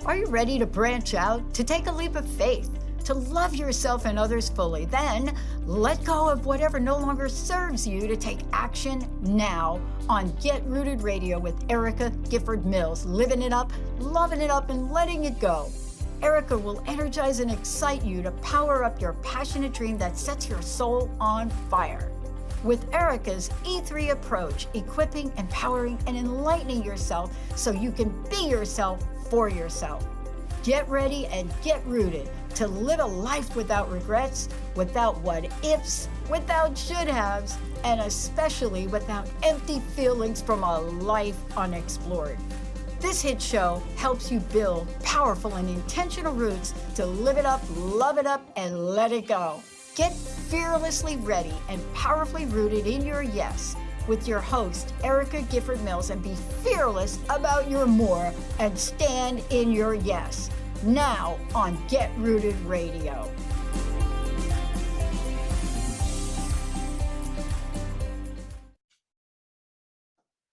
Are you ready to branch out, to take a leap of faith, to love yourself and others fully? Then let go of whatever no longer serves you to take action now on Get Rooted Radio with Erica Gifford Mills. Living it up, loving it up, and letting it go. Erica will energize and excite you to power up your passionate dream that sets your soul on fire. With Erica's E3 approach, equipping, empowering, and enlightening yourself so you can be yourself for yourself. Get ready and get rooted to live a life without regrets, without what ifs, without should haves, and especially without empty feelings from a life unexplored. This hit show helps you build powerful and intentional roots to live it up, love it up, and let it go. Get fearlessly ready and powerfully rooted in your yes with your host, Erica Gifford Mills, and be fearless about your more and stand in your yes. Now on Get Rooted Radio.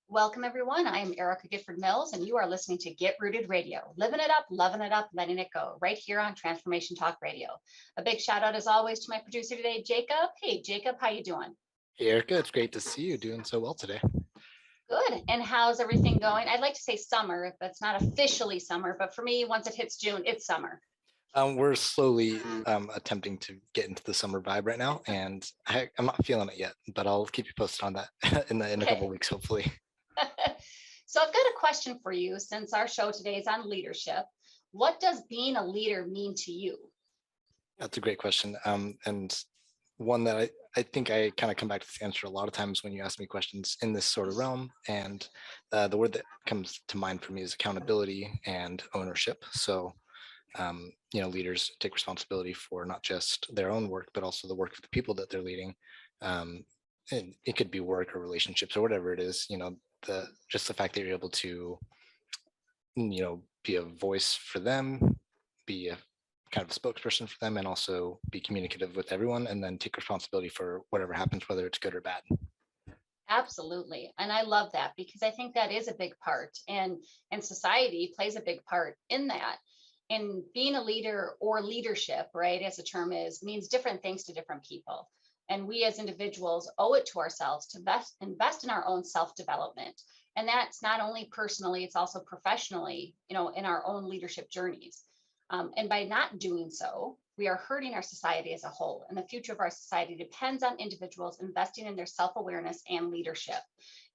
Welcome, everyone. I am Erica Gifford Mills, and you are listening to Get Rooted Radio, living it up, loving it up, letting it go, right here on Transformation Talk Radio. A big shout out, as always, to my producer today, Jacob. Hey, Jacob, how you doing? Hey, Erica, it's great to see you doing so well today. Good. And how's everything going? I'd like to say summer, but it's not officially summer, but for me, once it hits June, it's summer. We're slowly attempting to get into the summer vibe right now, and I'm not feeling it yet, but I'll keep you posted on that in a couple of weeks, hopefully. So I've got a question for you, since our show today is on leadership. What does being a leader mean to you? That's a great question, and one that I think I kind of come back to the answer a lot of times when you ask me questions in this sort of realm. And the word that comes to mind for me is accountability and ownership. So, leaders take responsibility for not just their own work, but also the work of the people that they're leading. And it could be work or relationships or whatever it is, just the fact that you're able to, be a voice for them, be a kind of a spokesperson for them, and also be communicative with everyone, and then take responsibility for whatever happens, whether it's good or bad. Absolutely. And I love that, because I think that is a big part, and society plays a big part in that. And being a leader, or leadership, right, as the term is, means different things to different people. And we as individuals owe it to ourselves to invest in our own self-development. And that's not only personally, it's also professionally, in our own leadership journeys. And by not doing so, we are hurting our society as a whole. And the future of our society depends on individuals investing in their self-awareness and leadership.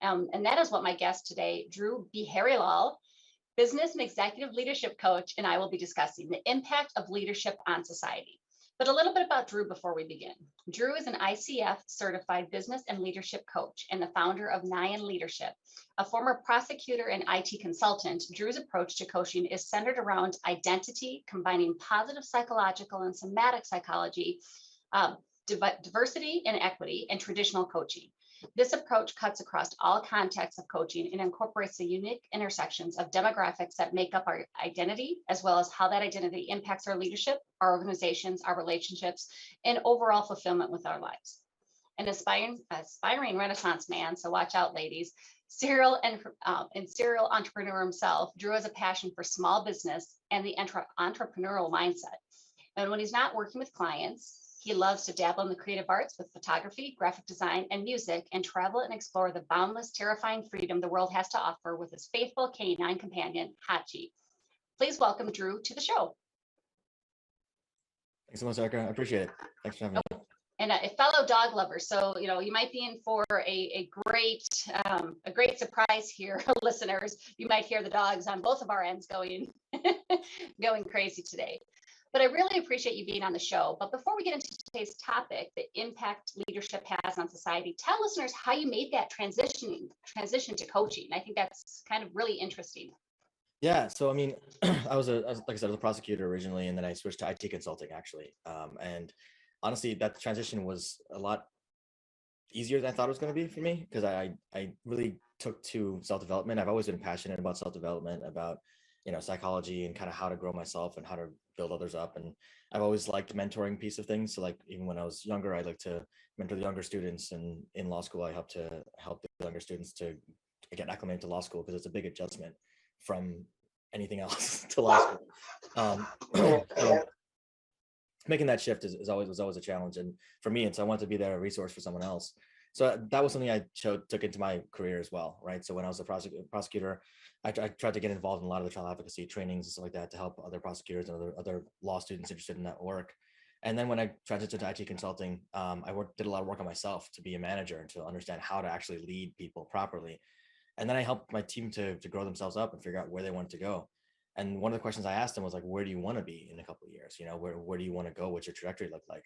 And that is what my guest today, Dhru Beeharilal, business and executive leadership coach, and I will be discussing the impact of leadership on society. But a little bit about Dhru before we begin. Dhru is an ICF certified business and leadership coach and the founder of Nyan Leadership. A former prosecutor and IT consultant, Dhru's approach to coaching is centered around identity, combining positive psychological and somatic psychology, diversity and equity, and traditional coaching. This approach cuts across all contexts of coaching and incorporates the unique intersections of demographics that make up our identity, as well as how that identity impacts our leadership, our organizations, our relationships, and overall fulfillment with our lives. An aspiring Renaissance man, so watch out, ladies, serial entrepreneur himself, Dhru has a passion for small business and the entrepreneurial mindset. And when he's not working with clients, he loves to dabble in the creative arts with photography, graphic design, and music, and travel and explore the boundless, terrifying freedom the world has to offer with his faithful canine companion, Hachi. Please welcome Dhru to the show. Thanks so much, Erica. I appreciate it. Thanks for having me. And a fellow dog lover, so you might be in for a great surprise here, listeners. You might hear the dogs on both of our ends going crazy today. But I really appreciate you being on the show. But before we get into today's topic, the impact leadership has on society, tell listeners how you made that transition to coaching. I think that's kind of really interesting. Yeah, so I mean, I was like I said, I was a prosecutor originally, and then I switched to IT consulting actually. And honestly, that transition was a lot easier than I thought it was going to be for me, because I really took to self-development. I've always been passionate about self-development, about psychology and kind of how to grow myself and how to build others up. And I've always liked the mentoring piece of things. So like even when I was younger, I liked to mentor the younger students, and in law school, I help the younger students to get acclimated to law school, because it's a big adjustment from anything else to law school. So making that shift was always a challenge. And for me, I wanted to be there, a resource for someone else. So that was something I took into my career as well, right? So when I was a prosecutor, I tried to get involved in a lot of the child advocacy trainings and stuff like that to help other prosecutors and other law students interested in that work. And then when I transitioned to IT consulting, I did a lot of work on myself to be a manager and to understand how to actually lead people properly. And then I helped my team to grow themselves up and figure out where they wanted to go. And one of the questions I asked them was like, where do you want to be in a couple of years? You know, where do you want to go? What's your trajectory look like?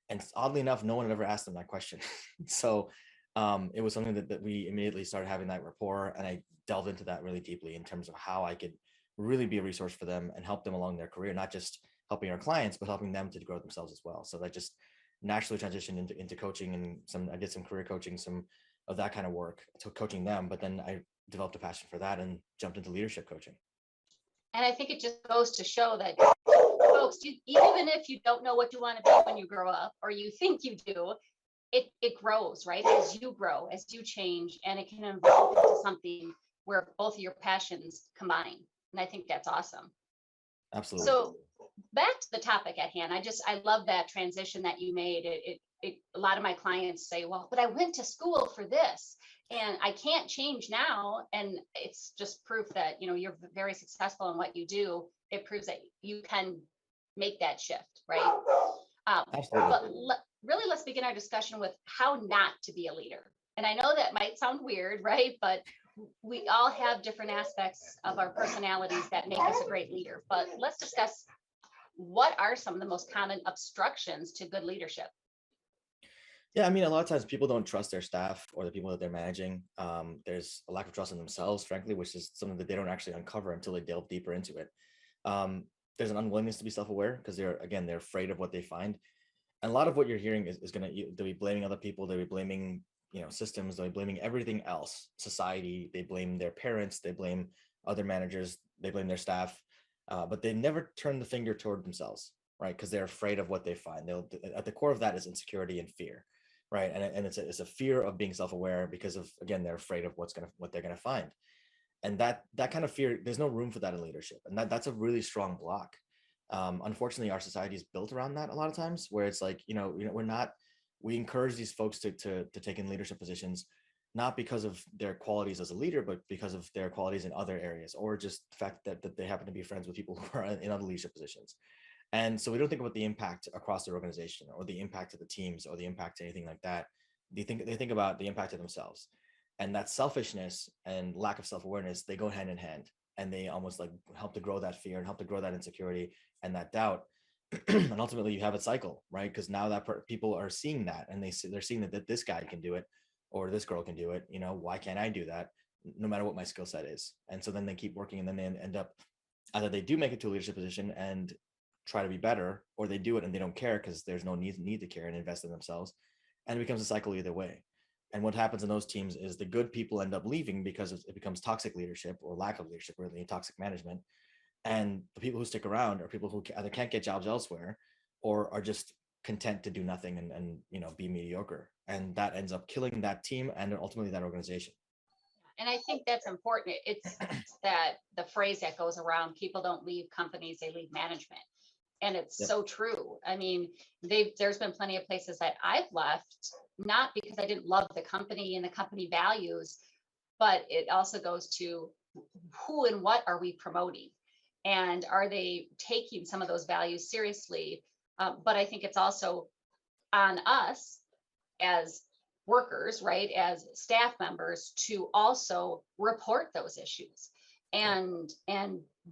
And oddly enough, no one had ever asked them that question. So it was something that we immediately started having that rapport. And I delved into that really deeply in terms of how I could really be a resource for them and help them along their career, not just helping our clients, but helping them to grow themselves as well. So that just naturally transitioned into coaching, and I did some career coaching, some of that kind of work to coaching them. But then I developed a passion for that and jumped into leadership coaching. And I think it just goes to show that, folks, even if you don't know what you want to be when you grow up, or you think you do, it grows, right? As you grow, as you change, and it can evolve into something where both of your passions combine. And I think that's awesome. Absolutely. So back to the topic at hand, I love that transition that you made. A lot of my clients say, well, but I went to school for this and I can't change now. And it's just proof that, you're very successful in what you do. It proves that you can make that shift, right? Absolutely. But really, let's begin our discussion with how not to be a leader. And I know that might sound weird, right? But we all have different aspects of our personalities that make us a great leader. But let's discuss, what are some of the most common obstructions to good leadership? Yeah, I mean, a lot of times people don't trust their staff or the people that they're managing. There's a lack of trust in themselves, frankly, which is something that they don't actually uncover until they delve deeper into it. There's an unwillingness to be self-aware because they're afraid of what they find. And a lot of what you're hearing is going to, they'll be blaming other people. They'll be blaming, systems. They'll be blaming everything else, society. They blame their parents. They blame other managers. They blame their staff. But they never turn the finger toward themselves, right? Because they're afraid of what they find. At the core of that is insecurity and fear. Right. And it's a fear of being self-aware because of, again, they're afraid of what they're going to find. And that kind of fear, there's no room for that in leadership. And that's a really strong block. Unfortunately, our society is built around that a lot of times, where it's like, we encourage these folks to take in leadership positions, not because of their qualities as a leader, but because of their qualities in other areas, or just the fact that they happen to be friends with people who are in other leadership positions. And so we don't think about the impact across their organization or the impact of the teams or the impact to anything like that. They think about the impact of themselves, and that selfishness and lack of self-awareness, they go hand in hand, and they almost like help to grow that fear and help to grow that insecurity and that doubt. And ultimately you have a cycle, right? Because now that people are seeing that, and they're seeing that this guy can do it or this girl can do it. Why can't I do that? No matter what my skill set is. And so then they keep working, and then they end up, either they do make it to a leadership position and try to be better, or they do it and they don't care because there's no need to care and invest in themselves. And it becomes a cycle either way. And what happens in those teams is the good people end up leaving because it becomes toxic leadership or lack of leadership, really toxic management. And the people who stick around are people who either can't get jobs elsewhere or are just content to do nothing and be mediocre. And that ends up killing that team and ultimately that organization. And I think that's important. It's that the phrase that goes around, people don't leave companies, they leave management. And it's so true. I mean, there's been plenty of places that I've left, not because I didn't love the company and the company values, but it also goes to who and what are we promoting? And are they taking some of those values seriously? But I think it's also on us as workers, right, as staff members, to also report those issues. And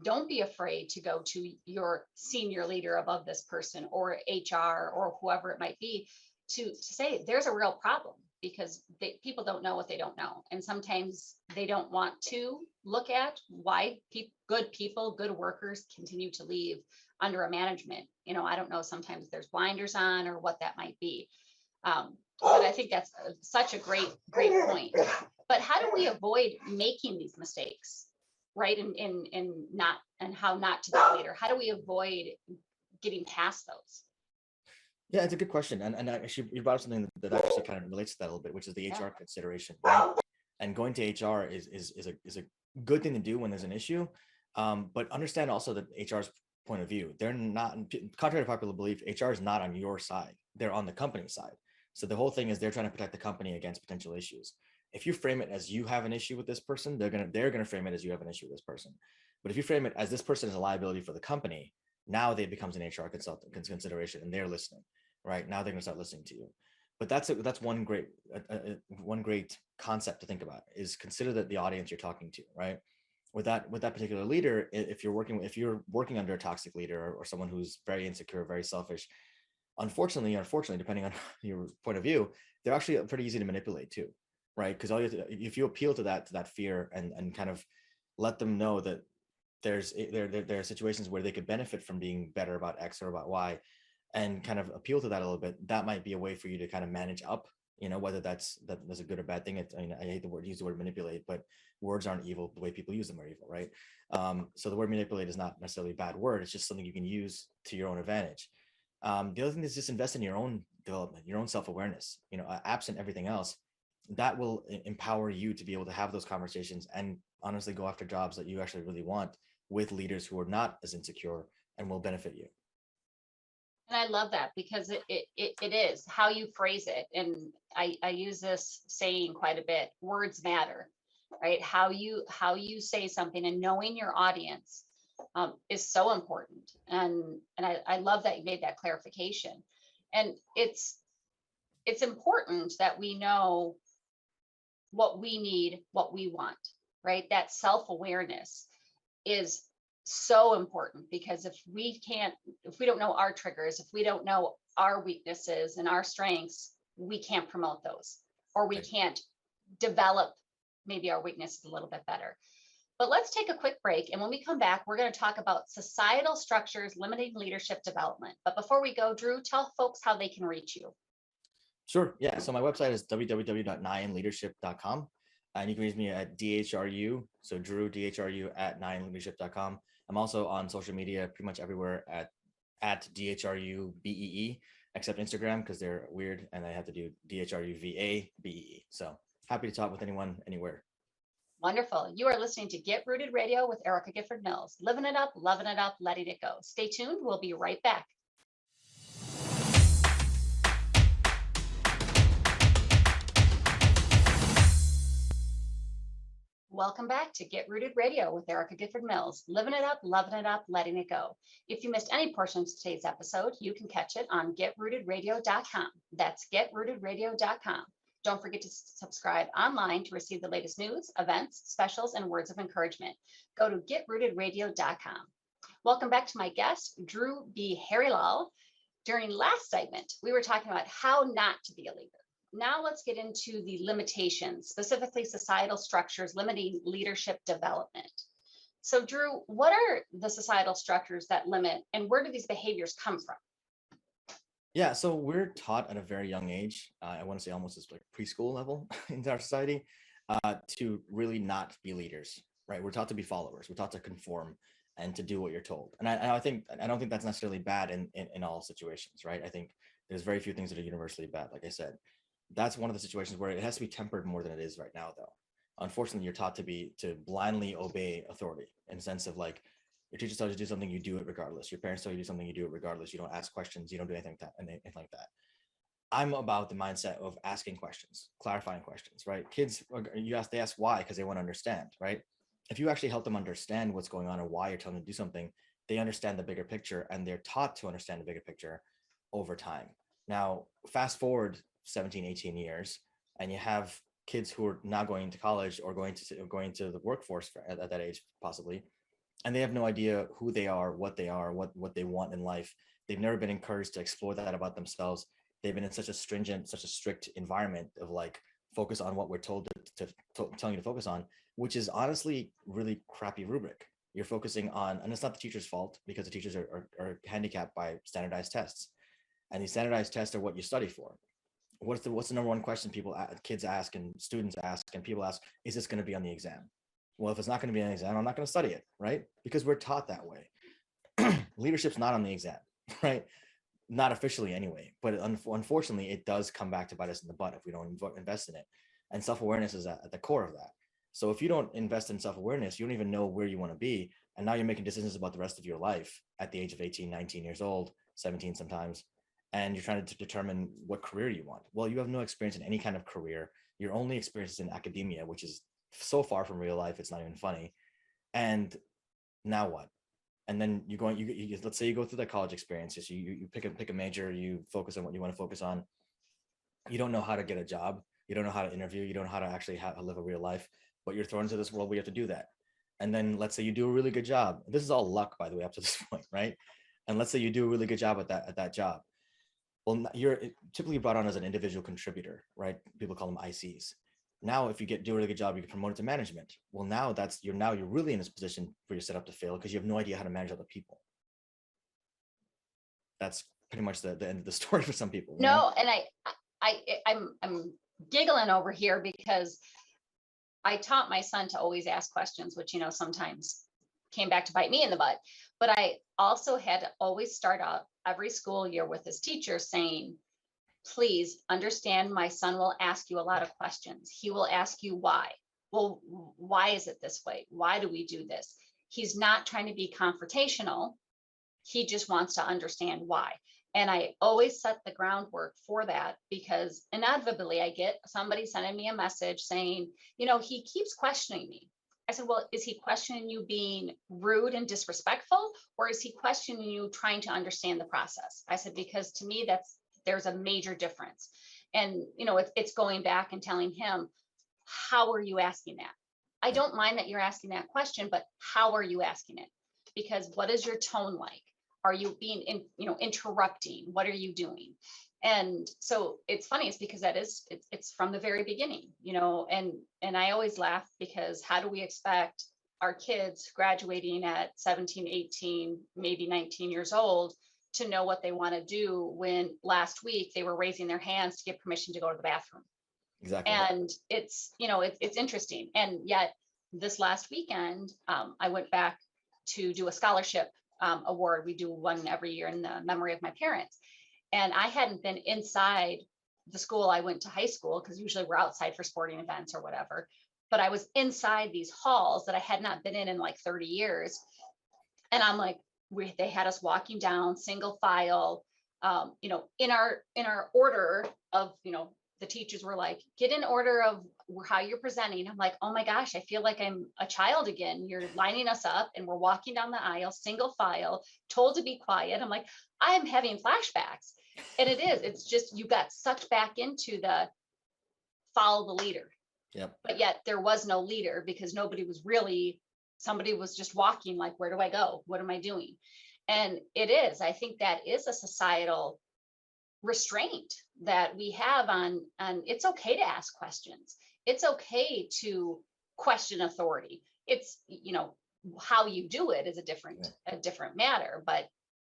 don't be afraid to go to your senior leader above this person or HR or whoever it might be to say there's a real problem, because people don't know what they don't know. And sometimes they don't want to look at why good people, good workers continue to leave under a management. I don't know, sometimes there's blinders on or what that might be. But I think that's such a great point. But how do we avoid making these mistakes? Right. And how not to be a leader? How do we avoid getting past those? Yeah, it's a good question. And actually you brought up something that actually kind of relates to that a little bit, which is the HR consideration, right? And going to HR is a good thing to do when there's an issue. But understand also that HR's point of view, they're not, contrary to popular belief, HR is not on your side. They're on the company side. So the whole thing is they're trying to protect the company against potential issues. If you frame it as you have an issue with this person, they're gonna frame it as you have an issue with this person. But if you frame it as this person is a liability for the company, now they becomes an HR consultant consideration, and they're listening, right? Now they're gonna start listening to you. But that's one great concept to think about, is consider that the audience you're talking to, right? With that particular leader, if you're working under a toxic leader, or someone who's very insecure, very selfish, unfortunately, depending on your point of view, they're actually pretty easy to manipulate too, right? Because if you appeal to that fear and kind of let them know that there are situations where they could benefit from being better about X or about Y, and kind of appeal to that a little bit, that might be a way for you to kind of manage up, whether that's a good or bad thing. I hate use the word manipulate, but words aren't evil. The way people use them are evil, right? So the word manipulate is not necessarily a bad word. It's just something you can use to your own advantage. The other thing is just invest in your own development, your own self-awareness, absent everything else. That will empower you to be able to have those conversations and honestly go after jobs that you actually really want, with leaders who are not as insecure and will benefit you. And I love that, because it is how you phrase it. And I use this saying quite a bit: words matter, right? How you say something and knowing your audience is so important. And I love that you made that clarification. And it's important that we know what we need, what we want, right? That self-awareness is so important, because if we don't know our triggers, if we don't know our weaknesses and our strengths, we can't promote those, or we can't develop maybe our weaknesses a little bit better. But let's take a quick break. And when we come back, we're going to talk about societal structures limiting leadership development. But before we go, Dhru, tell folks how they can reach you. Sure. Yeah. So my website is www.9leadership.com. And you can reach me at DHRU. So Dhru, DHRU at 9leadership.com. I'm also on social media pretty much everywhere at DHRUBEE, except Instagram, because they're weird and I have to do DHRUVABEE. So happy to talk with anyone, anywhere. Wonderful. You are listening to Get Rooted Radio with Erica Gifford Mills. Living it up, loving it up, letting it go. Stay tuned. We'll be right back. Welcome back to Get Rooted Radio with Erica Gifford Mills. Living it up, loving it up, letting it go. If you missed any portion of today's episode, you can catch it on getrootedradio.com. That's getrootedradio.com. Don't forget to subscribe online to receive the latest news, events, specials, and words of encouragement. Go to getrootedradio.com. Welcome back to my guest, Dhru Beeharilal. During last segment, we were talking about how not to be a leader. Now let's get into the limitations, specifically societal structures limiting leadership development. So Dhru, what are the societal structures that limit, and where do these behaviors come from? Yeah, so we're taught at a very young age, I want to say almost as like preschool level in our society, to really not be leaders, right? We're taught to be followers. We're taught to conform and to do what you're told. And I don't think that's necessarily bad in all situations, right? I think there's very few things that are universally bad, like I said. That's one of the situations where it has to be tempered more than it is right now, though. Unfortunately, you're taught to blindly obey authority, in the sense of like, your teacher tells you to do something, you do it regardless. Your parents tell you to do something, you do it regardless. You don't ask questions, you don't do anything like that. I'm about the mindset of asking questions, clarifying questions, right? Kids, they ask why, because they want to understand, right? If you actually help them understand what's going on or why you're telling them to do something, they understand the bigger picture, and they're taught to understand the bigger picture over time. Now, fast forward 17, 18 years, and you have kids who are now going to college or going to the workforce at that age, possibly, and they have no idea who they are, what they want in life. They've never been encouraged to explore that about themselves. They've been in such a strict environment of like, focus on what we're told telling you to focus on, which is honestly really crappy rubric. You're focusing on, and it's not the teacher's fault, because the teachers are handicapped by standardized tests, and these standardized tests are what you study for. What's the number one question kids ask and students ask and people ask? Is this going to be on the exam? Well, if it's not going to be on the exam, I'm not going to study it, right? Because we're taught that way. Leadership's not on the exam, right? Not officially anyway, but unfortunately, it does come back to bite us in the butt if we don't invest in it. And self-awareness is at the core of that. So if you don't invest in self-awareness, you don't even know where you want to be. And now you're making decisions about the rest of your life at the age of 18, 19 years old, 17 sometimes. And you're trying to determine what career you want. Well, you have no experience in any kind of career. Your only experience is in academia, which is so far from real life, it's not even funny. And now what? And then you let's say you go through that college experience. So you pick a major, you focus on what you want to focus on. You don't know how to get a job. You don't know how to interview. You don't know how to actually live a real life, but you're thrown into this world where you have to do that. And then let's say you do a really good job. This is all luck, by the way, up to this point, right? And let's say you do a really good job at that job. Well, you're typically brought on as an individual contributor, right? People call them ICs. Now, if you do a really good job, you get promoted to management. Well, now you're really in this position where you're set up to fail because you have no idea how to manage other people. That's pretty much the end of the story for some people. No, and I'm giggling over here because I taught my son to always ask questions, which, sometimes came back to bite me in the butt. But I also had to always start out every school year with his teacher saying, please understand, my son will ask you a lot of questions. He will ask you why. Well, why is it this way? Why do we do this? He's not trying to be confrontational. He just wants to understand why. And I always set the groundwork for that, because inevitably I get somebody sending me a message saying, he keeps questioning me. I said, well, is he questioning you being rude and disrespectful, or is he questioning you trying to understand the process? I said, because to me, there's a major difference. And, it's going back and telling him, how are you asking that? I don't mind that you're asking that question, but how are you asking it? Because what is your tone like? Are you being interrupting? What are you doing? And so it's funny, it's because it's from the very beginning, and I always laugh, because how do we expect our kids graduating at 17, 18, maybe 19 years old to know what they want to do when last week they were raising their hands to get permission to go to the bathroom? Exactly. And it's interesting. And yet this last weekend, I went back to do a scholarship award. We do one every year in the memory of my parents. And I hadn't been inside the school. I went to high school, because usually we're outside for sporting events or whatever. But I was inside these halls that I had not been in like 30 years. And I'm like, they had us walking down single file, in our order of, the teachers were like, get in order of how you're presenting. I'm like, oh my gosh, I feel like I'm a child again. You're lining us up and we're walking down the aisle, single file, told to be quiet. I'm like, I am having flashbacks. And it's just, you got sucked back into the follow the leader. Yep. But yet there was no leader, because somebody was just walking like, where do I go? What am I doing? And I think that is a societal restraint that we have on it's okay to ask questions. It's okay to question authority. It's, how you do it is a different matter, but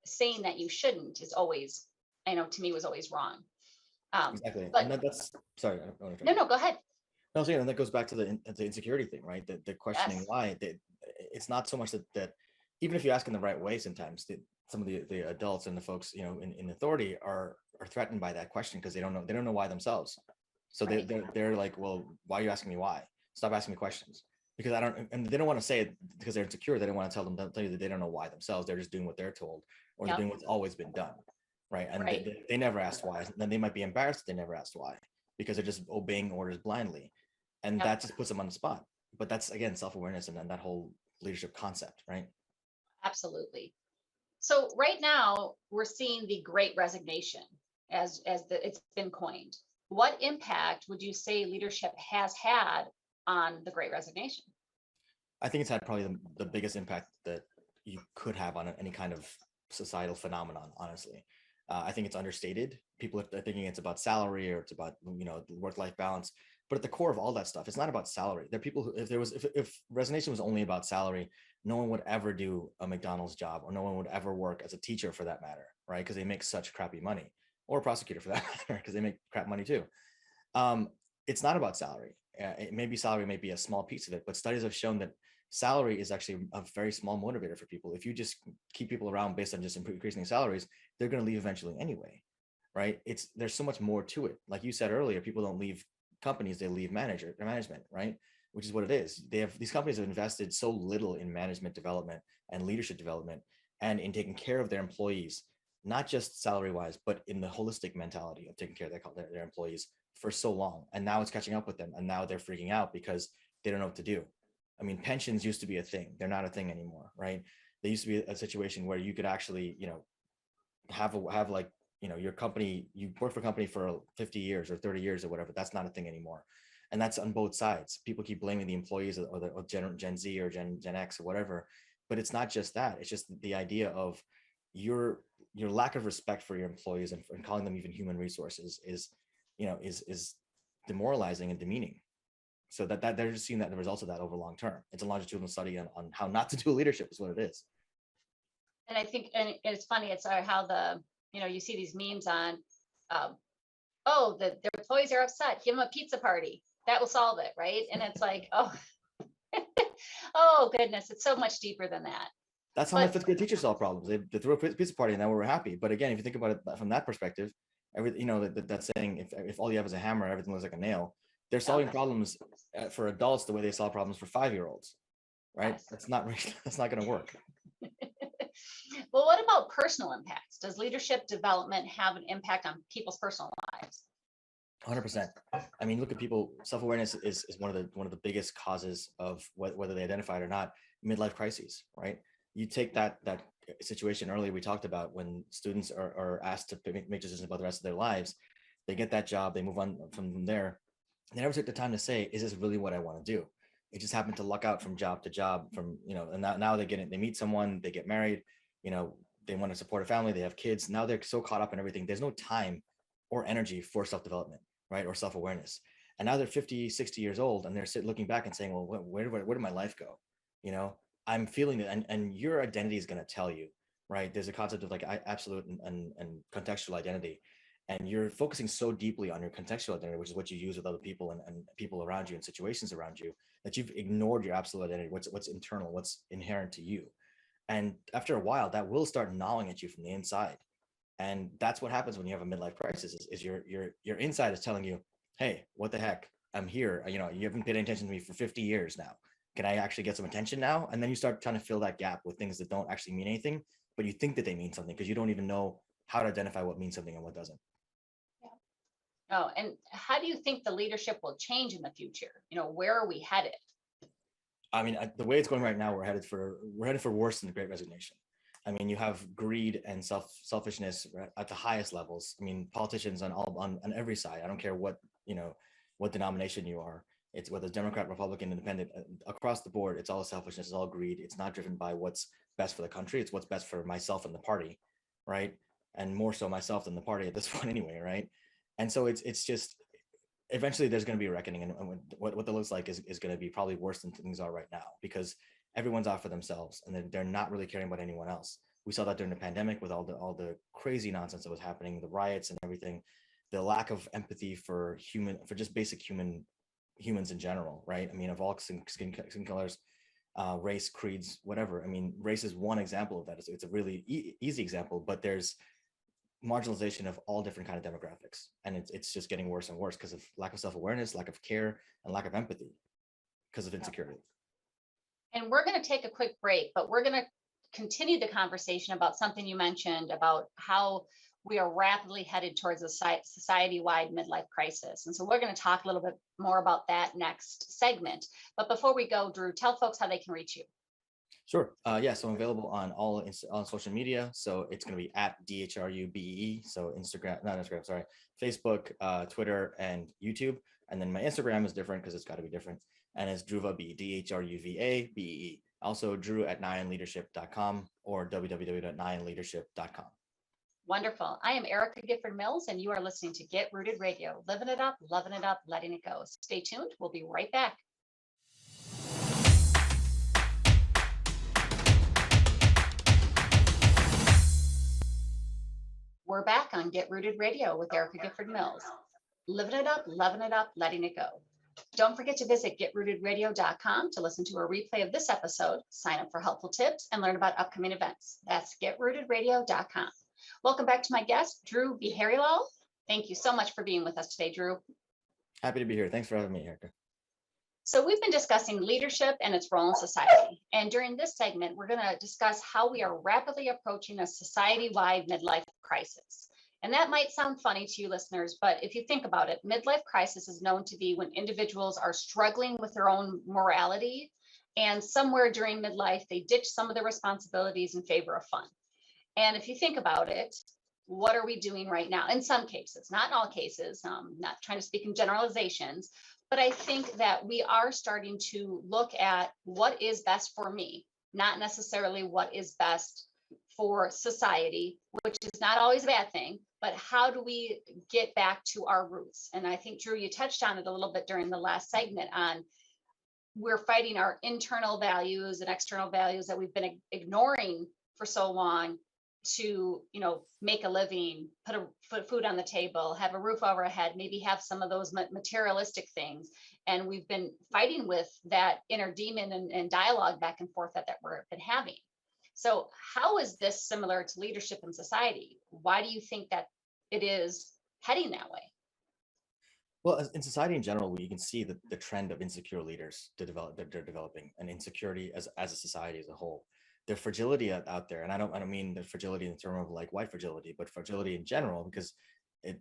saying that you shouldn't is always, to me, was always wrong. Exactly. But And that's sorry. no, go ahead. No, so, and that goes back to the insecurity thing, right? The questioning Yes. why. It's not so much that even if you ask in the right way, sometimes some of the adults and the folks, in authority are threatened by that question, because they don't know why themselves. So Right. they're like, well, why are you asking me why? Stop asking me questions. Because and they don't want to say it because they're insecure. They don't want to tell you that they don't know why themselves. They're just doing what they're told, or they're doing what's always been done. Right. And Right. they never asked why. And then they might be embarrassed that they never asked why, because they're just obeying orders blindly. And that just puts them on the spot. But that's, again, self-awareness and then that whole leadership concept, right? Absolutely. So right now we're seeing the Great Resignation as it's been coined. What impact would you say leadership has had on the Great Resignation? I think it's had probably the biggest impact that you could have on any kind of societal phenomenon, honestly. I think it's understated. People are thinking it's about salary, or it's about, work-life balance. But at the core of all that stuff, it's not about salary. There are people who, if resignation was only about salary, no one would ever do a McDonald's job, or no one would ever work as a teacher, for that matter, right? Because they make such crappy money, or a prosecutor, for that matter, because they make crap money too. It's not about salary. Salary may be a small piece of it, but studies have shown that salary is actually a very small motivator for people. If you just keep people around based on just increasing salaries, they're going to leave eventually anyway, right? There's so much more to it. Like you said earlier, people don't leave companies, they leave management, right? which is what it is. These companies have invested so little in management development and leadership development and in taking care of their employees, not just salary wise, but in the holistic mentality of taking care of their employees for so long. And now it's catching up with them. And now they're freaking out because they don't know what to do. I mean, pensions used to be a thing. They're not a thing anymore, right? They used to be a situation where you could actually, have like, your company, you work for a company for 50 years or 30 years or whatever. That's not a thing anymore. And that's on both sides. People keep blaming the employees or Gen Z or Gen X or whatever, but it's not just that. It's just the idea of your lack of respect for your employees and calling them even human resources is demoralizing and demeaning. So that they're just seeing that the results of that over long term. It's a longitudinal study on how not to do leadership is what it is. And I think, and it's funny, it's how you see these memes on, their employees are upset, give them a pizza party. That will solve it, right? And it's like, oh, oh goodness, it's so much deeper than that. That's how my fifth grade teachers solve problems. They threw a pizza party and then we were happy. But again, if you think about it from that perspective, that saying, if all you have is a hammer, everything looks like a nail. They're solving problems for adults the way they solve problems for 5-year-olds, right? Yes. That's not going to work. Well, what about personal impacts? Does leadership development have an impact on people's personal lives? 100%. I mean, look at people. Self-awareness is one of the biggest causes of whether they identify it or not, midlife crises, right? You take that situation earlier we talked about when students are asked to make decisions about the rest of their lives. They get that job, they move on from there. They never took the time to say, is this really what I want to do? It just happened to luck out from job to job, and now they get it. They meet someone, they get married, they want to support a family, they have kids. Now they're so caught up in everything. There's no time or energy for self-development, right? Or self-awareness. And now they're 50, 60 years old and they're looking back and saying, well, where did my life go? I'm feeling it. And your identity is going to tell you, right? There's a concept of like absolute and contextual identity. And you're focusing so deeply on your contextual identity, which is what you use with other people and people around you and situations around you, that you've ignored your absolute identity, what's internal, what's inherent to you. And after a while, that will start gnawing at you from the inside. And that's what happens when you have a midlife crisis is your inside is telling you, hey, what the heck? I'm here. You haven't paid any attention to me for 50 years now. Can I actually get some attention now? And then you start trying to fill that gap with things that don't actually mean anything, but you think that they mean something because you don't even know how to identify what means something and what doesn't. Yeah. Oh, and how do you think the leadership will change in the future? Where are we headed? I mean, the way it's going right now, we're headed for worse than the Great Resignation. I mean, you have greed and selfishness at the highest levels. I mean, politicians on every side. I don't care what denomination you are. It's whether Democrat, Republican, Independent, across the board. It's all selfishness. It's all greed. It's not driven by what's best for the country. It's what's best for myself and the party, right? And more so myself than the party at this point, anyway, right? And so it's just eventually there's going to be a reckoning, and what that looks like is going to be probably worse than things are right now because everyone's out for themselves and they're not really caring about anyone else. We saw that during the pandemic with all the crazy nonsense that was happening, the riots and everything, the lack of empathy for just basic humans in general, right? I mean, of all skin colors, race, creeds, whatever. I mean, race is one example of that. It's a really easy example, but there's marginalization of all different kind of demographics, and it's just getting worse and worse because of lack of self-awareness, lack of care, and lack of empathy because of insecurity. And we're going to take a quick break, but we're going to continue the conversation about something you mentioned about how we are rapidly headed towards a society-wide midlife crisis. And so we're going to talk a little bit more about that next segment. But before we go, Dhru, tell folks how they can reach you. Sure. So I'm available on on social media. So it's going to be at DHRUBEE. So Facebook, Twitter, and YouTube. And then my Instagram is different because it's got to be different. And it's Dhruva B, DHRUVABEE. Also Dhru at nianleadership.com or www.nianleadership.com. Wonderful. I am Erica Gifford Mills, and you are listening to Get Rooted Radio. Living it up, loving it up, letting it go. Stay tuned. We'll be right back. We're back on Get Rooted Radio with Erica Gifford Mills. Living it up, loving it up, letting it go. Don't forget to visit getrootedradio.com to listen to a replay of this episode, sign up for helpful tips, and learn about upcoming events. That's getrootedradio.com. Welcome back to my guest, Dhru Beeharilal. Thank you so much for being with us today, Dhru. Happy to be here. Thanks for having me, Erica. So we've been discussing leadership and its role in society. And during this segment, we're going to discuss how we are rapidly approaching a society-wide midlife crisis. And that might sound funny to you listeners, but if you think about it, midlife crisis is known to be when individuals are struggling with their own morality, and somewhere during midlife, they ditch some of their responsibilities in favor of fun. And if you think about it, what are we doing right now? In some cases, not in all cases, not trying to speak in generalizations, but I think that we are starting to look at what is best for me, not necessarily what is best for society, which is not always a bad thing, but how do we get back to our roots? And I think, Dhru, you touched on it a little bit during the last segment on we're fighting our internal values and external values that we've been ignoring for so long to, make a living, put food on the table, have a roof over our head, maybe have some of those materialistic things. And we've been fighting with that inner demon and dialogue back and forth that we've been having. So how is this similar to leadership in society? Why do you think that it is heading that way? Well, in society in general, you can see the trend of insecure leaders that they're developing, and insecurity as a society as a whole. There's fragility out there, and I don't mean the fragility in terms of like white fragility, but fragility in general, because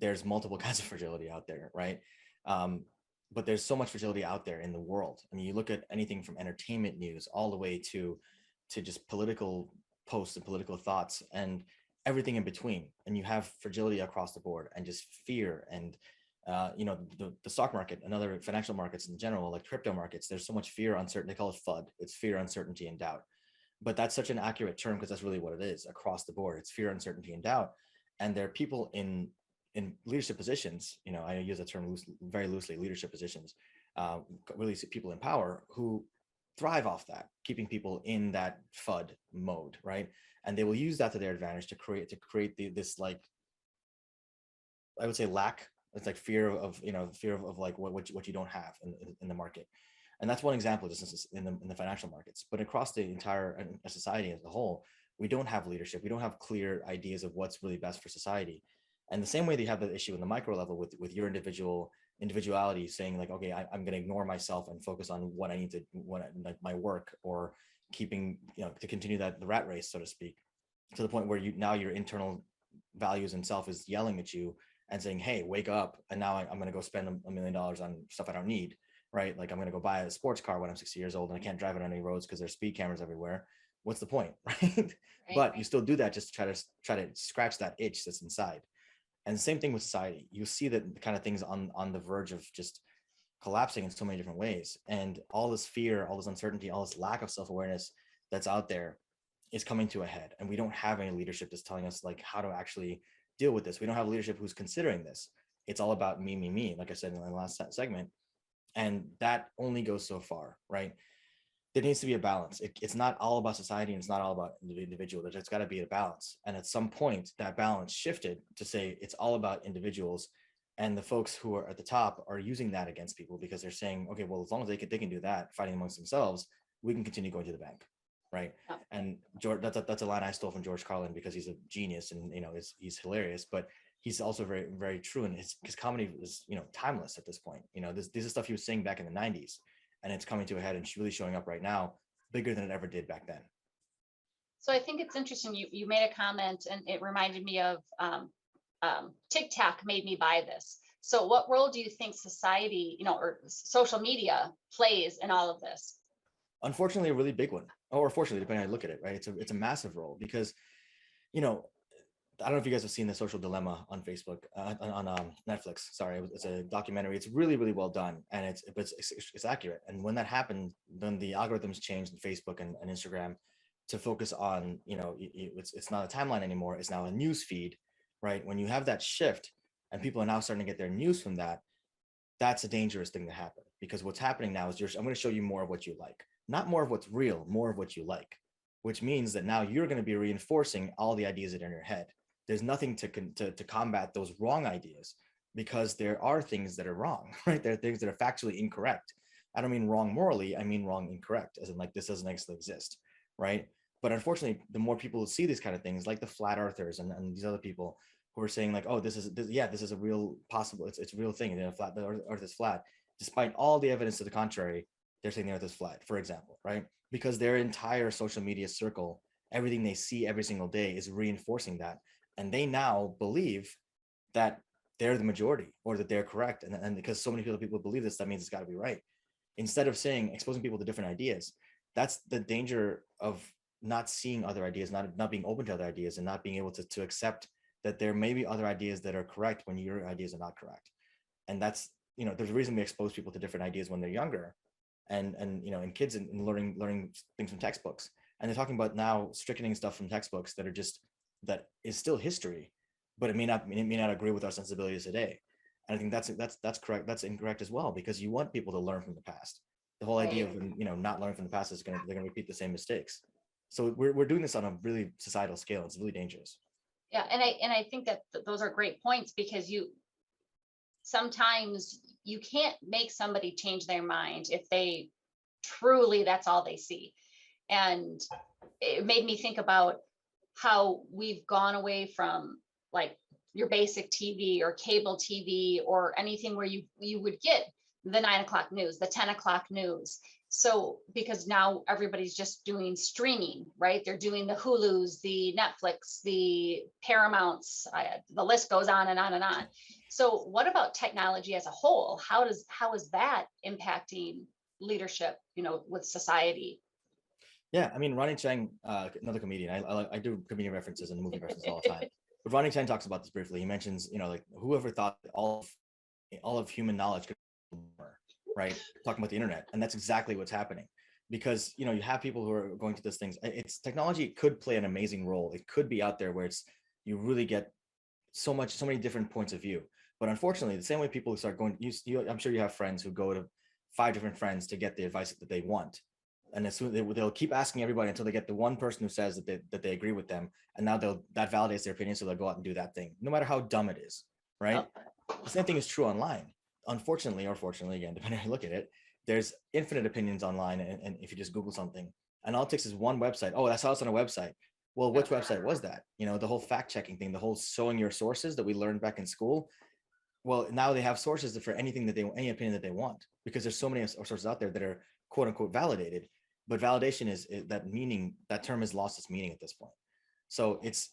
there's multiple kinds of fragility out there, right? But there's so much fragility out there in the world. I mean, you look at anything from entertainment news all the way to just political posts and political thoughts and everything in between, and you have fragility across the board and just fear and the stock market and other financial markets in general, like crypto markets, there's so much fear, uncertainty. They call it FUD. It's fear, uncertainty, and doubt. But that's such an accurate term because that's really what it is across the board. It's fear, uncertainty, and doubt. And there are people in leadership positions, I use that term very loosely, leadership positions, really people in power who thrive off that, keeping people in that FUD mode, right? And they will use that to their advantage to create this, like, I would say, lack. It's like fear of like what you don't have in the market. And that's one example, just in the financial markets. But across the entire society as a whole, we don't have leadership. We don't have clear ideas of what's really best for society. And the same way that you have the issue in the micro level with your individuality, saying like, okay, I'm going to ignore myself and focus on what I need to, like my work, or keeping, to continue the rat race, so to speak, to the point where your internal values and self is yelling at you and saying, hey, wake up. And now I'm going to go spend $1 million on stuff I don't need, right? Like I'm going to go buy a sports car when I'm 60 years old and I can't drive it on any roads because there's speed cameras everywhere. What's the point, right? But you still do that just to try to scratch that itch that's inside. And the same thing with society. You see that the kind of things on the verge of just collapsing in so many different ways. And all this fear, all this uncertainty, all this lack of self-awareness that's out there is coming to a head. And we don't have any leadership that's telling us like how to actually deal with this. We don't have leadership who's considering this. It's all about me, like I said in the last segment. And that only goes so far, right? There needs to be a balance. It's not all about society and it's not all about the individual. There's got to be a balance. And at some point, that balance shifted to say it's all about individuals. And the folks who are at the top are using that against people because they're saying, okay, well, as long as they can do that, fighting amongst themselves, we can continue going to the bank, right? Yeah. And George, that's a line I stole from George Carlin because he's a genius and he's hilarious, but he's also very, very true. And his comedy is timeless at this point. This is stuff he was saying back in the 90s. And it's coming to a head and really showing up right now, bigger than it ever did back then. So I think it's interesting. You made a comment and it reminded me of TikTok made me buy this. So what role do you think society, or social media plays in all of this? Unfortunately, a really big one, or fortunately, depending on how you look at it, right? It's a massive role because, I don't know if you guys have seen The Social Dilemma on Facebook, on Netflix. Sorry, it's a documentary. It's really, really well done, and it's accurate. And when that happened, then the algorithms changed in Facebook and Instagram to focus on, it's not a timeline anymore. It's now a news feed, right? When you have that shift, and people are now starting to get their news from that, that's a dangerous thing to happen. Because what's happening now is I'm going to show you more of what you like, not more of what's real, more of what you like, which means that now you're going to be reinforcing all the ideas that are in your head. There's nothing to combat those wrong ideas because there are things that are wrong, right? There are things that are factually incorrect. I don't mean wrong morally, I mean wrong incorrect, as in like this doesn't actually exist, right? But unfortunately, the more people see these kind of things, like the flat earthers and these other people who are saying like, oh, this is a real possible, it's a real thing, flat, the earth is flat, despite all the evidence to the contrary, they're saying the earth is flat, for example, right? Because their entire social media circle, everything they see every single day is reinforcing that. And they now believe that they're the majority or that they're correct. And because so many people believe this, that means it's got to be right. Instead of saying, exposing people to different ideas, that's the danger of not seeing other ideas, not being open to other ideas, and not being able to accept that there may be other ideas that are correct when your ideas are not correct. And that's, there's a reason we expose people to different ideas when they're younger, and kids and learning things from textbooks. And they're talking about now strictening stuff from textbooks that is still history, but it may not agree with our sensibilities today. And I think that's correct. That's incorrect as well, because you want people to learn from the past. The whole idea of not learning from the past is they're gonna repeat the same mistakes. So we're doing this on a really societal scale. It's really dangerous. Yeah, and I think that those are great points, because sometimes you can't make somebody change their mind if they truly, that's all they see. And it made me think about how we've gone away from like your basic TV or cable TV or anything where you would get the 9 o'clock news, the 10 o'clock news. So because now everybody's just doing streaming, right? They're doing the Hulus, the Netflix, the Paramounts, the list goes on and on and on. So what about technology as a whole? How is that impacting leadership, with society? Yeah, I mean, Ronnie Chang, another comedian, I do comedian references and movie references all the time. But Ronnie Chang talks about this briefly. He mentions, like, whoever thought that all of human knowledge could be more, right? Talking about the internet. And that's exactly what's happening. Because, you have people who are going to these things. It's technology could play an amazing role. It could be out there where you really get so many different points of view. But unfortunately, the same way people start going, I'm sure you have friends who go to 5 different friends to get the advice that they want. And as soon they'll keep asking everybody until they get the one person who says that they agree with them, and now that validates their opinion, so they'll go out and do that thing, no matter how dumb it is, right? The same thing is true online. Unfortunately, or fortunately, again, depending on how you look at it, there's infinite opinions online, and if you just Google something, and all it takes is one website. Oh, that's how it's on a website. Well, which website was that? The whole fact checking thing, the whole showing your sources that we learned back in school. Well, now they have sources for any opinion that they want, because there's so many sources out there that are quote unquote validated. But validation is that term has lost its meaning at this point. So it's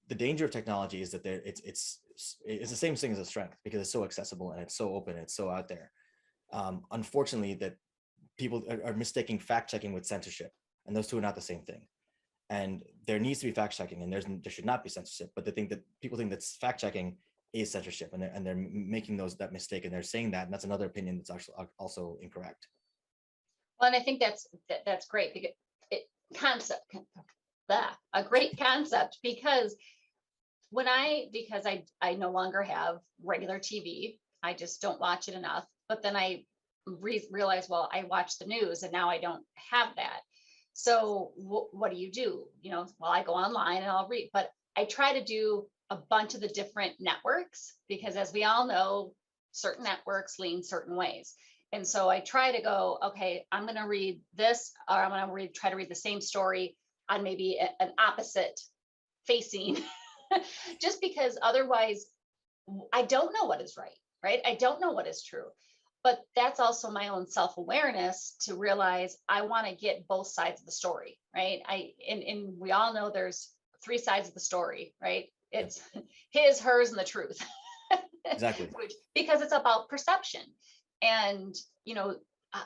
the danger of technology is that it's the same thing as a strength, because it's so accessible and it's so open and it's so out there. Unfortunately, that people are mistaking fact checking with censorship, and those two are not the same thing. And there needs to be fact checking, and there should not be censorship. But people think that fact checking is censorship, and they're making that mistake, and they're saying that, and that's another opinion that's actually also incorrect. Well, and I think that's great, because a great concept, because I no longer have regular TV. I just don't watch it enough. But then I realize, well, I watch the news, and now I don't have that. So what do you do? Well, I go online and I'll read, but I try to do a bunch of the different networks, because as we all know, certain networks lean certain ways. And so I try to go, okay, I'm going to read this, or I'm going to try to read the same story on maybe an opposite facing, just because otherwise I don't know what is right? I don't know what is true. But that's also my own self-awareness to realize I want to get both sides of the story, right? And we all know there's 3 sides of the story, right? It's his, hers, and the truth. Exactly. Because it's about perception. And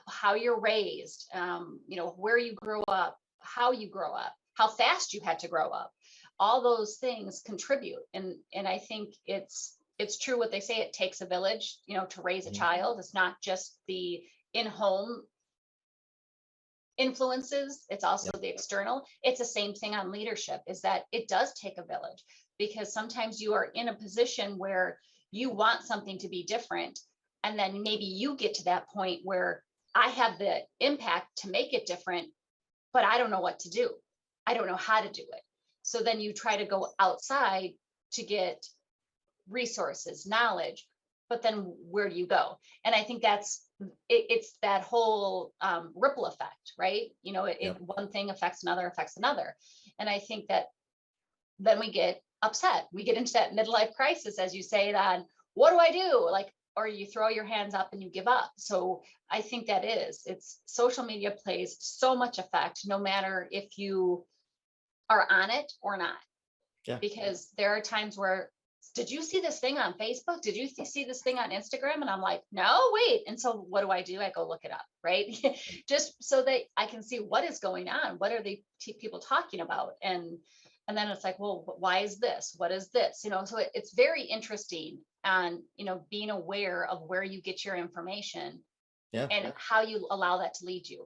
how you're raised, where you grow up, how you grow up, how fast you had to grow up, all those things contribute. And I think it's true what they say, it takes a village, to raise a child. It's not just the in-home influences, it's also the external. It's the same thing on leadership, is that it does take a village, because sometimes you are in a position where you want something to be different. And then maybe you get to that point where I have the impact to make it different, but I don't know what to do. I don't know how to do it. So then you try to go outside to get resources, knowledge, but then where do you go? And I think it's that whole ripple effect, right? One thing affects another. And I think that then we get upset. We get into that midlife crisis, as you say, on what do I do? or you throw your hands up and you give up. So I think it's social media plays so much effect, no matter if you are on it or not. Yeah. Because there are times where, did you see this thing on Facebook? Did you see this thing on Instagram? And I'm like, no, wait. And so what do? I go look it up, right? Just so that I can see what is going on. What are the people talking about? And then it's like, well, why is this? What is this? So it's very interesting, and being aware of where you get your information, and how you allow that to lead you.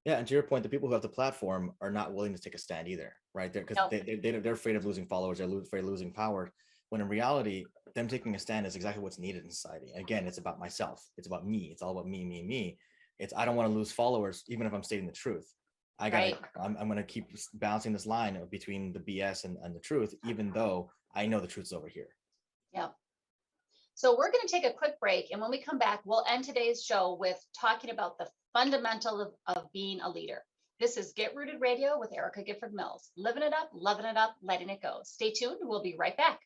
Yeah, and to your point, the people who have the platform are not willing to take a stand either, right? Because they're afraid of losing followers, they're afraid of losing power. When in reality, them taking a stand is exactly what's needed in society. Again, it's about myself. It's about me. It's all about me, me, me. I don't want to lose followers, even if I'm stating the truth. I'm going to keep balancing this line between the BS and the truth, even though I know the truth's over here. Yeah. So we're going to take a quick break. And when we come back, we'll end today's show with talking about the fundamental of being a leader. This is Get Rooted Radio with Erica Gifford Mills. Living it up, loving it up, letting it go. Stay tuned. We'll be right back.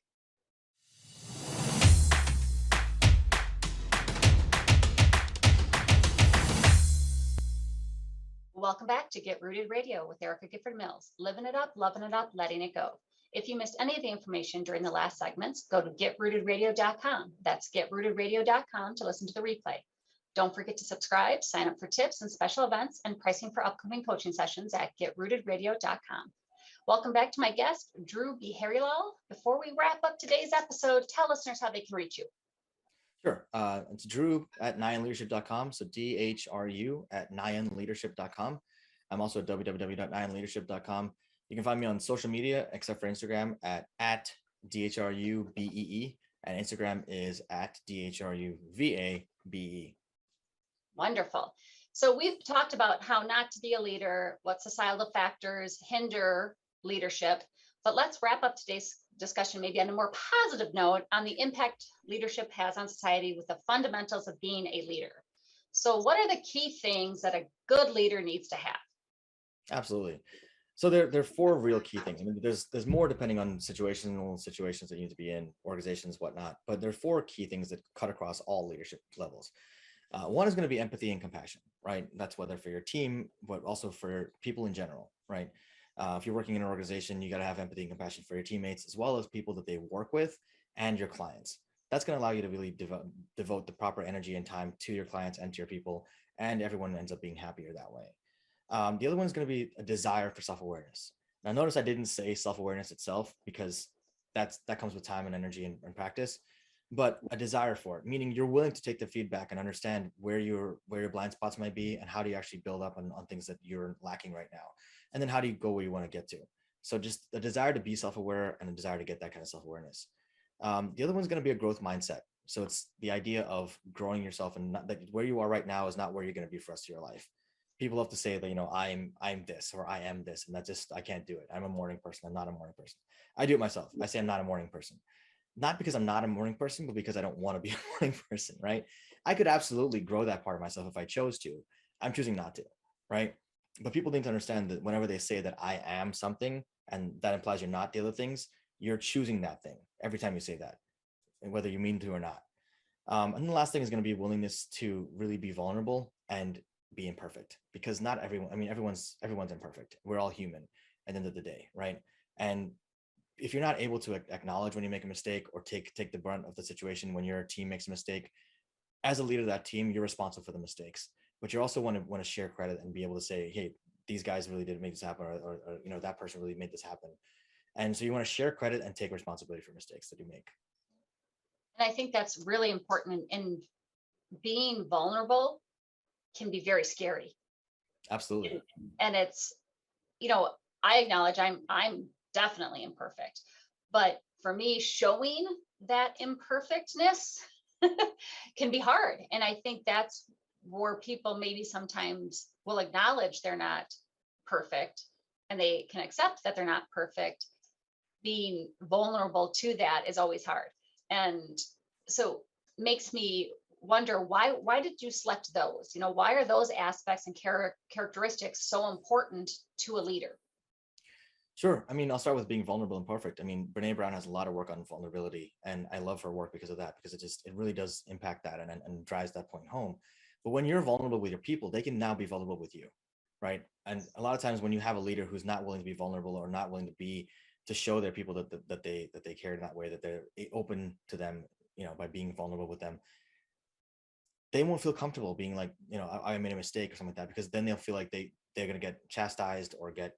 Welcome back to Get Rooted Radio with Erica Gifford Mills. Living it up, loving it up, letting it go. If you missed any of the information during the last segments, go to getrootedradio.com. That's getrootedradio.com to listen to the replay. Don't forget to subscribe, sign up for tips and special events, and pricing for upcoming coaching sessions at getrootedradio.com. Welcome back to my guest, Dhru Beeharilal. Before we wrap up today's episode, tell listeners how they can reach you. Sure. It's Dhru at nyanleadership.com. So DHRU at nyanleadership.com. I'm also at www.nyanleadership.com. You can find me on social media, except for Instagram, at DHRUBEE, and Instagram is at DHRUVABE. Wonderful. So we've talked about how not to be a leader, what societal factors hinder leadership, but let's wrap up today's discussion maybe on a more positive note on the impact leadership has on society with the fundamentals of being a leader. So what are the key things that a good leader needs to have? Absolutely. So there are four real key things. I mean, there's more depending on situations that you need to be in, organizations, whatnot, but there are four key things that cut across all leadership levels. One is going to be empathy and compassion, right? That's whether for your team, but also for people in general, right? If you're working in an organization, you got to have empathy and compassion for your teammates, as well as people that they work with and your clients. That's going to allow you to really devote the proper energy and time to your clients and to your people, and everyone ends up being happier that way. The other one is going to be a desire for self-awareness. Now, notice I didn't say self-awareness itself, because that comes with time and energy and practice, but a desire for it, meaning you're willing to take the feedback and understand where your blind spots might be, and how do you actually build up on things that you're lacking right now. And then how do you go where you want to get to? So just a desire to be self-aware and a desire to get that kind of self-awareness. The other one's going to be a growth mindset. So it's the idea of growing yourself, and not that where you are right now is not where you're going to be for the rest of your life. People love to say that, I'm this, or I am this, and I can't do it. I'm a morning person. I'm not a morning person. I do it myself. I say I'm not a morning person, not because I'm not a morning person, but because I don't want to be a morning person, right? I could absolutely grow that part of myself if I chose to. I'm choosing not to, right? But people need to understand that whenever they say that I am something, and that implies you're not the other things, you're choosing that thing every time you say that, and whether you mean to or not. And the last thing is going to be willingness to really be vulnerable and be imperfect, because not everyone, everyone's imperfect. We're all human at the end of the day, right? And if you're not able to acknowledge when you make a mistake, or take the brunt of the situation when your team makes a mistake, as a leader of that team, you're responsible for the mistakes. But you also want to share credit and be able to say, hey, these guys really did make this happen, or that person really made this happen. And so you want to share credit and take responsibility for mistakes that you make. And I think that's really important. And being vulnerable can be very scary. Absolutely. And it's, I acknowledge I'm definitely imperfect, but for me, showing that imperfectness can be hard. And I think that's where people maybe sometimes will acknowledge they're not perfect, and they can accept that they're not perfect. Being vulnerable to that is always hard. And so makes me wonder, why did you select those? Why are those aspects and characteristics so important to a leader? Sure. I mean, I'll start with being vulnerable and perfect. I mean, Brene Brown has a lot of work on vulnerability, and I love her work because of that, because it really does impact that and drives that point home. But when you're vulnerable with your people, they can now be vulnerable with you, right? And a lot of times when you have a leader who's not willing to be vulnerable or not willing to show their people that they care in that way, that they're open to them, by being vulnerable with them, they won't feel comfortable being like, I made a mistake or something like that, because then they'll feel like they're going to get chastised or get,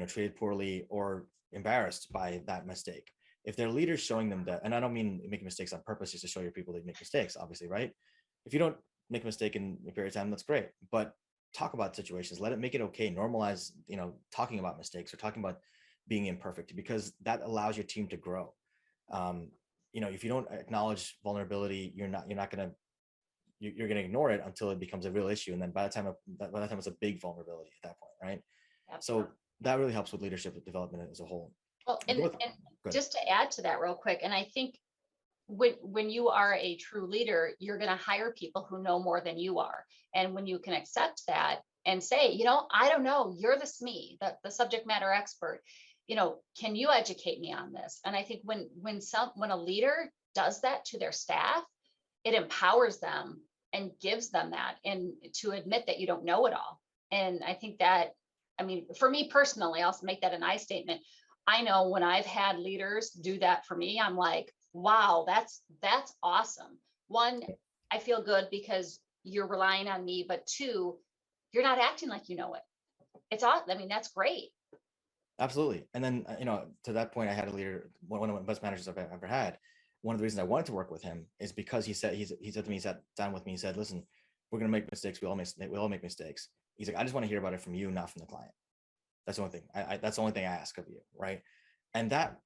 treated poorly or embarrassed by that mistake. If their leader's showing them that, and I don't mean making mistakes on purpose just to show your people they make mistakes, obviously, right? If you don't make a mistake in a period of time, that's great. But talk about situations, make it okay, normalize, talking about mistakes or talking about being imperfect, because that allows your team to grow. If you don't acknowledge vulnerability, you're not going to ignore it until it becomes a real issue, and then by the time it's a big vulnerability at that point, right? Absolutely. So that really helps with leadership development as a whole. Well, and just to add to that real quick, and I think when you are a true leader, you're going to hire people who know more than you are, and when you can accept that and say, I don't know, you're the SME, the subject matter expert, can you educate me on this? And I think when a leader does that to their staff, it empowers them and gives them that, and to admit that you don't know it all. And I think that, for me personally, I'll make that an I statement. I know when I've had leaders do that for me, I'm like, wow, that's awesome. One, I feel good because you're relying on me, but two, you're not acting like you know it. It's awesome. That's great. Absolutely. And then, to that point, I had a leader, one of the best managers I've ever had. One of the reasons I wanted to work with him is because he said to me, he sat down with me, he said, listen, we're going to make mistakes. We all make mistakes. He's like, I just want to hear about it from you, not from the client. That's the only thing. That's the only thing I ask of you. Right. And that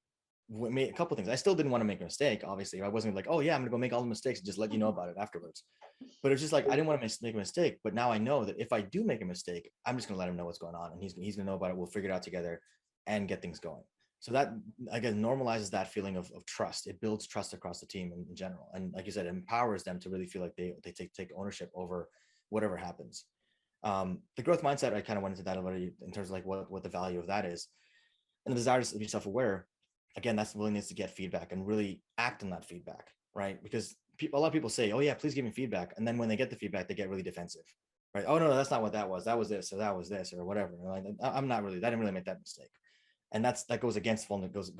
made a couple of things. I still didn't want to make a mistake. Obviously, I wasn't like, oh yeah, I'm going to go make all the mistakes and just let you know about it afterwards. But it's just like, I didn't want to make a mistake. But now I know that if I do make a mistake, I'm just going to let him know what's going on. And he's going to know about it. We'll figure it out together and get things going. So that, again, normalizes that feeling of trust. It builds trust across the team in general. And like you said, it empowers them to really feel like they take ownership over whatever happens. The growth mindset, I kind of went into that already in terms of like what the value of that is. And the desire to be self-aware, again, that's the willingness to get feedback and really act on that feedback, right? Because a lot of people say, oh yeah, please give me feedback. And then when they get the feedback, they get really defensive, right? Oh no, that's not what that was. That was this, or that was this, or whatever. Like, I didn't really make that mistake. And that goes against vulnerability.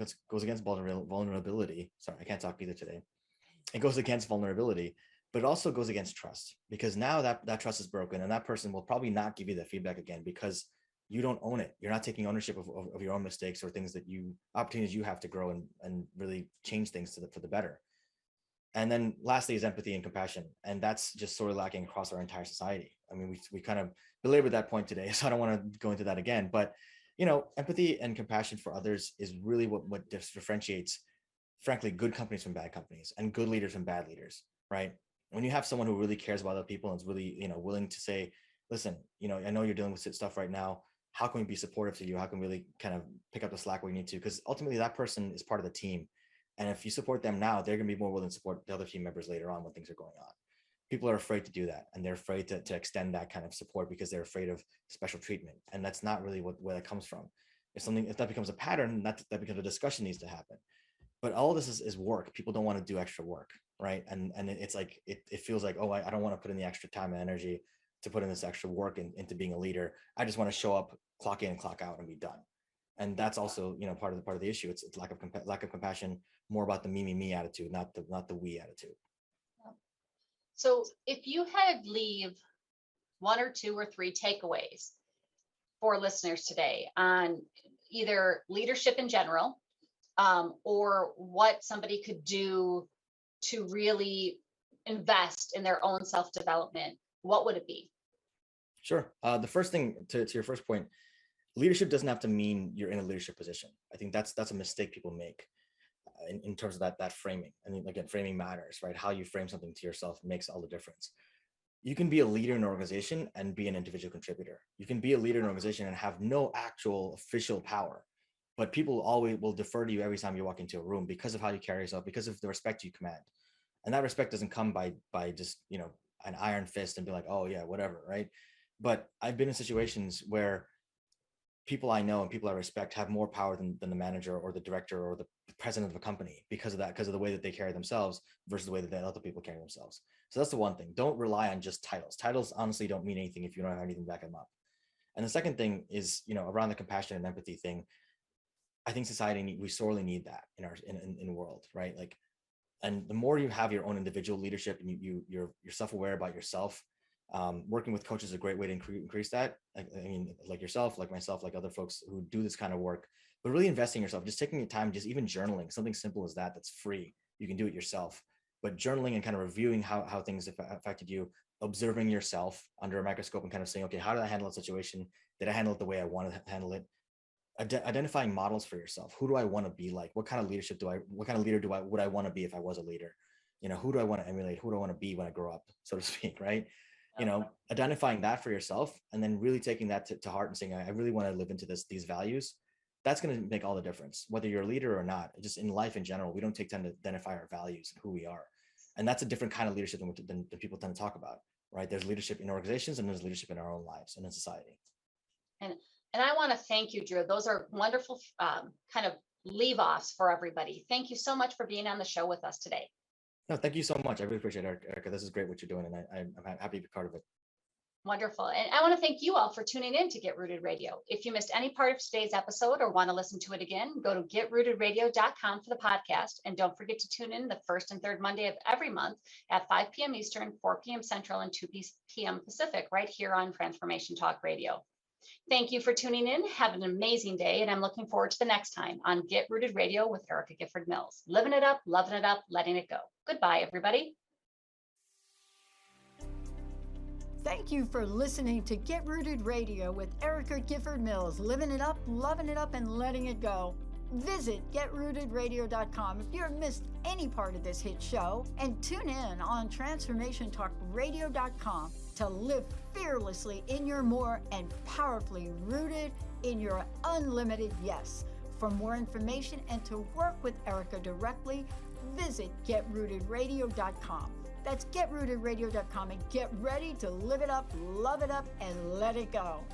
Sorry, I can't talk either today. It goes against vulnerability, but it also goes against trust, because now that trust is broken, and that person will probably not give you that feedback again because you don't own it. You're not taking ownership of your own mistakes or opportunities you have to grow and really change things for the better. And then lastly is empathy and compassion. And that's just sort of lacking across our entire society. We kind of belabored that point today, so I don't want to go into that again, but empathy and compassion for others is really what differentiates, frankly, good companies from bad companies and good leaders from bad leaders, right? When you have someone who really cares about other people and is really, willing to say, listen, I know you're dealing with stuff right now. How can we be supportive to you? How can we really kind of pick up the slack where you need to? Because ultimately that person is part of the team. And if you support them now, they're going to be more willing to support the other team members later on when things are going on. People are afraid to do that, and they're afraid to extend that kind of support because they're afraid of special treatment. And that's not really where that comes from. If that becomes a pattern, that becomes a discussion needs to happen. But all of this is work. People don't want to do extra work, right? And it's like, it feels like, oh, I don't want to put in the extra time and energy to put in this extra work into being a leader. I just want to show up, clock in and clock out and be done. And that's also, part of the issue. It's lack of compassion, more about the me attitude, not the we attitude. So if you had leave 1 or 2 or 3 takeaways for listeners today on either leadership in general, or what somebody could do to really invest in their own self-development, what would it be? Sure. The first thing, to your first point, leadership doesn't have to mean you're in a leadership position. I think that's a mistake people make in terms of that framing. And again, framing matters, right? How you frame something to yourself makes all the difference. You can be a leader in an organization and be an individual contributor. You can be a leader in an organization and have no actual official power, but people always will defer to you every time you walk into a room because of how you carry yourself, because of the respect you command. And that respect doesn't come by just, an iron fist and be like, oh yeah, whatever, right? But I've been in situations where people I know and people I respect have more power than the manager or the director or the president of a company because of that, because of the way that they carry themselves versus the way that other people carry themselves. So that's the one thing. Don't rely on just titles. Titles honestly don't mean anything if you don't have anything to back them up. And the second thing is, around the compassion and empathy thing. I think we sorely need that in the world, right? Like, and the more you have your own individual leadership and you're self-aware about yourself, working with coaches is a great way to increase that. I mean, like yourself, like myself, like other folks who do this kind of work, but really investing in yourself, just taking your time, just even journaling, something simple as that, that's free. You can do it yourself, but journaling and kind of reviewing how things affected you, observing yourself under a microscope and kind of saying, okay, how did I handle a situation? Did I handle it the way I wanted to handle it? Identifying models for yourself. Who do I want to be like? What kind of leadership what kind of leader would I want to be if I was a leader? Who do I want to emulate? Who do I want to be when I grow up, so to speak, right? Identifying that for yourself and then really taking that to heart and saying, I really want to live into these values. That's going to make all the difference, whether you're a leader or not. Just in life in general, we don't take time to identify our values and who we are. And that's a different kind of leadership than people tend to talk about, right? There's leadership in organizations and there's leadership in our own lives and in society. And I want to thank you, Dhru. Those are wonderful kind of leave offs for everybody. Thank you so much for being on the show with us today. No, thank you so much. I really appreciate it, Erica. This is great what you're doing, and I'm happy to be part of it. Wonderful. And I want to thank you all for tuning in to Get Rooted Radio. If you missed any part of today's episode or want to listen to it again, go to getrootedradio.com for the podcast. And don't forget to tune in the first and third Monday of every month at 5 p.m. Eastern, 4 p.m. Central, and 2 p.m. Pacific, right here on Transformation Talk Radio. Thank you for tuning in. Have an amazing day. And I'm looking forward to the next time on Get Rooted Radio with Erica Gifford Mills. Living it up, loving it up, letting it go. Goodbye, everybody. Thank you for listening to Get Rooted Radio with Erica Gifford Mills. Living it up, loving it up, and letting it go. Visit getrootedradio.com if you've missed any part of this hit show, and tune in on transformationtalkradio.com to live fearlessly in your more and powerfully rooted in your unlimited yes. For more information and to work with Erica directly, visit getrootedradio.com. That's getrootedradio.com, and get ready to live it up, love it up, and let it go.